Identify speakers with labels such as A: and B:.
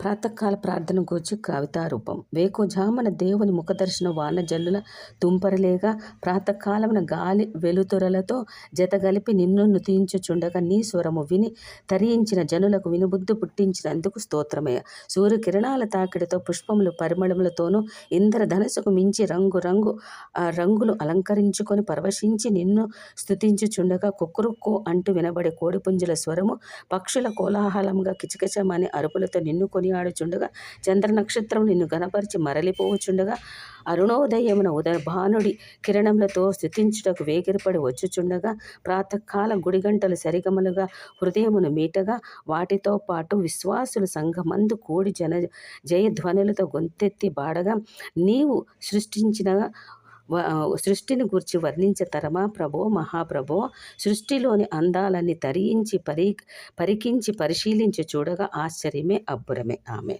A: ప్రాతకాల ప్రార్థన గూర్చి కవితారూపం. వేకుజామున దేవుని ముఖదర్శన వాన జల్లుల తుంపరలేగా, ప్రాతకాలమున గాలి వెలుతురలతో జతగలిపి నిన్ను నుతించుచుండగా, నీ స్వరము విని తరించిన జనులకు వినుబుద్ధి పుట్టించినందుకు స్తోత్రమయ్య. సూర్యకిరణాల తాకిడితో పుష్పములు పరిమళములతోనూ, ఇంద్రధనస్సుకు మించి రంగులు అలంకరించుకొని పరవశించి నిన్ను స్తుతించుచుండగా, కుక్కురుక్కు అంటూ వినబడే కోడిపుంజుల స్వరము, పక్షుల కోలాహలంగా కిచకిచమనే అరుపులతో నిన్ను కొనియాడుచుండగా, చంద్ర నక్షత్రం నిన్ను గనపరిచి మరలిపోవుచుండగా, అరుణోదయమున ఉదయభానుడి కిరణములతో స్తుతించుటకు వేగిరపడి వచ్చుచుండగా, ప్రాతకాల గుడిగంటలు సరిగమలుగా హృదయమును మీటగా, వాటితో పాటు విశ్వాసులు సంఘమందు కూడి జయధ్వనులతో గొంతెత్తి బాడగా, నీవు సృష్టిని గూర్చి వర్ణించతరమా ప్రభో, మహాప్రభో. సృష్టిలోని అందాలన్నీ తరించి పరికించి పరిశీలించి చూడగా ఆశ్చర్యమే అబ్బురమే. ఆమె